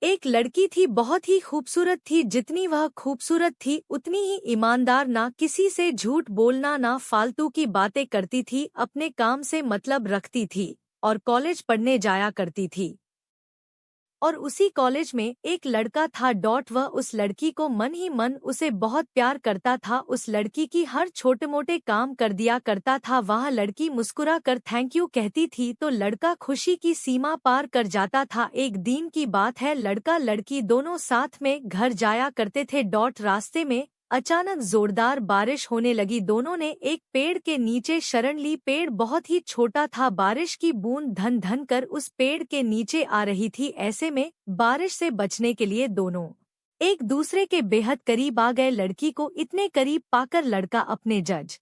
एक लड़की थी, बहुत ही खूबसूरत थी। जितनी वह खूबसूरत थी उतनी ही ईमानदार, ना किसी से झूठ बोलना ना फालतू की बातें करती थी, अपने काम से मतलब रखती थी और कॉलेज पढ़ने जाया करती थी। और उसी कॉलेज में एक लड़का था। वह उस लड़की को मन ही मन उसे बहुत प्यार करता था। उस लड़की की हर छोटे मोटे काम कर दिया करता था। वह लड़की मुस्कुरा कर थैंक यू कहती थी तो लड़का खुशी की सीमा पार कर जाता था। एक दिन की बात है, लड़का लड़की दोनों साथ में घर जाया करते थे। रास्ते में अचानक जोरदार बारिश होने लगी। दोनों ने एक पेड़ के नीचे शरण ली। पेड़ बहुत ही छोटा था। बारिश की बूंद धन धन कर उस पेड़ के नीचे आ रही थी। ऐसे में बारिश से बचने के लिए दोनों एक दूसरे के बेहद करीब आ गए। लड़की को इतने करीब पाकर लड़का अपने जज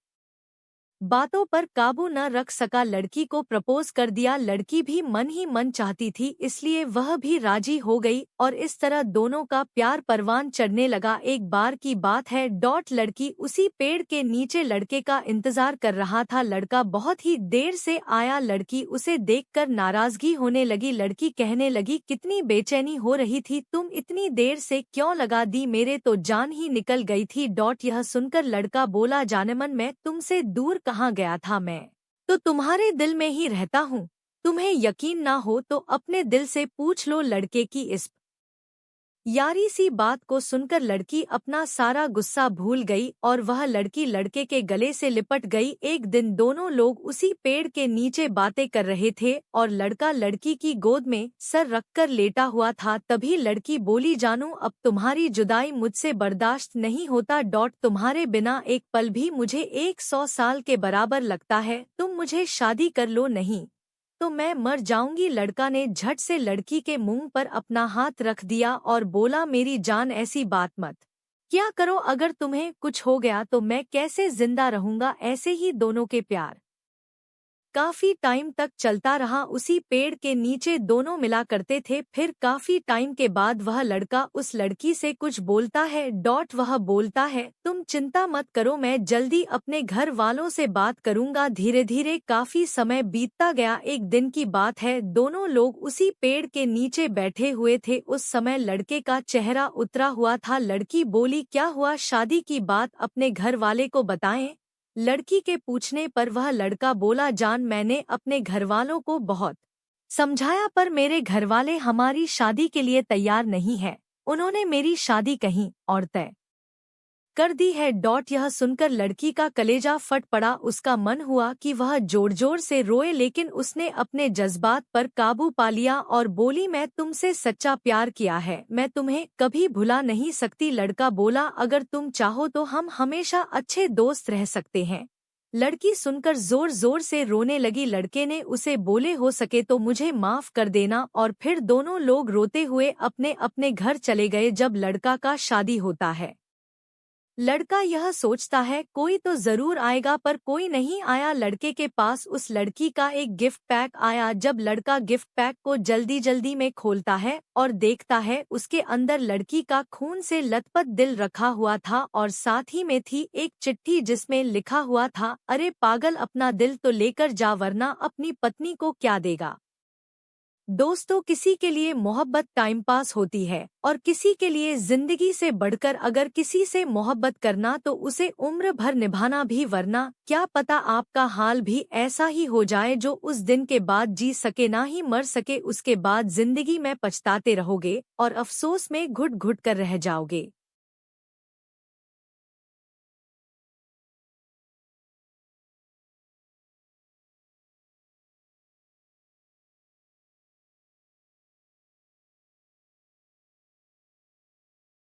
बातों पर काबू न रख सका। लड़की को प्रपोज कर दिया। लड़की भी मन ही मन चाहती थी, इसलिए वह भी राजी हो गई और इस तरह दोनों का प्यार परवान चढ़ने लगा। एक बार की बात है, लड़की उसी पेड़ के नीचे लड़के का इंतजार कर रहा था। लड़का बहुत ही देर से आया। लड़की उसे देखकर नाराजगी होने लगी। लड़की कहने लगी, कितनी बेचैनी हो रही थी, तुम इतनी देर से क्यों लगा दी, मेरे तो जान ही निकल गई थी। यह सुनकर लड़का बोला, जानेमन मैं तुमसे दूर कहाँ गया था, मैं तो तुम्हारे दिल में ही रहता हूँ। तुम्हें यकीन ना हो तो अपने दिल से पूछ लो। लड़के की इस यारी सी बात को सुनकर लड़की अपना सारा गुस्सा भूल गई और वह लड़की लड़के के गले से लिपट गई। एक दिन दोनों लोग उसी पेड़ के नीचे बातें कर रहे थे और लड़का लड़की की गोद में सर रखकर लेटा हुआ था। तभी लड़की बोली, जानू अब तुम्हारी जुदाई मुझसे बर्दाश्त नहीं होता। तुम्हारे बिना एक पल भी मुझे 100 साल के बराबर लगता है। तुम मुझे शादी कर लो, नहीं तो मैं मर जाऊंगी। लड़का ने झट से लड़की के मुंह पर अपना हाथ रख दिया और बोला, मेरी जान ऐसी बात मत क्या करो, अगर तुम्हें कुछ हो गया तो मैं कैसे जिंदा रहूंगा। ऐसे ही दोनों के प्यार काफी टाइम तक चलता रहा। उसी पेड़ के नीचे दोनों मिला करते थे। फिर काफी टाइम के बाद वह लड़का उस लड़की से कुछ बोलता है। वह बोलता है, तुम चिंता मत करो, मैं जल्दी अपने घर वालों से बात करूंगा। धीरे धीरे काफी समय बीतता गया। एक दिन की बात है, दोनों लोग उसी पेड़ के नीचे बैठे हुए थे। उस समय लड़के का चेहरा उतरा हुआ था। लड़की बोली, क्या हुआ, शादी की बात अपने घर वाले को बताएं। लड़की के पूछने पर वह लड़का बोला, जान मैंने अपने घरवालों को बहुत समझाया पर मेरे घरवाले हमारी शादी के लिए तैयार नहीं है। उन्होंने मेरी शादी कहीं और तय कर दी है। यह सुनकर लड़की का कलेजा फट पड़ा। उसका मन हुआ कि वह जोर जोर से रोए, लेकिन उसने अपने जज्बात पर काबू पा लिया और बोली, मैं तुमसे सच्चा प्यार किया है, मैं तुम्हें कभी भुला नहीं सकती। लड़का बोला, अगर तुम चाहो तो हम हमेशा अच्छे दोस्त रह सकते हैं। लड़की सुनकर जोर जोर से रोने लगी। लड़के ने उसे बोले, हो सके तो मुझे माफ कर देना। और फिर दोनों लोग रोते हुए अपने अपने घर चले गए। जब लड़का का शादी होता है, लड़का यह सोचता है कोई तो जरूर आएगा, पर कोई नहीं आया। लड़के के पास उस लड़की का एक गिफ्ट पैक आया। जब लड़का गिफ्ट पैक को जल्दी जल्दी में खोलता है और देखता है, उसके अंदर लड़की का खून से लथपथ दिल रखा हुआ था और साथ ही में थी एक चिट्ठी जिसमें लिखा हुआ था, अरे पागल, अपना दिल तो लेकर जा वरना अपनी पत्नी को क्या देगा। दोस्तों, किसी के लिए मोहब्बत टाइम पास होती है और किसी के लिए जिंदगी से बढ़कर। अगर किसी से मोहब्बत करना तो उसे उम्र भर निभाना भी, वरना क्या पता आपका हाल भी ऐसा ही हो जाए जो उस दिन के बाद जी सके ना ही मर सके। उसके बाद जिंदगी में पछताते रहोगे और अफसोस में घुट घुट कर रह जाओगे।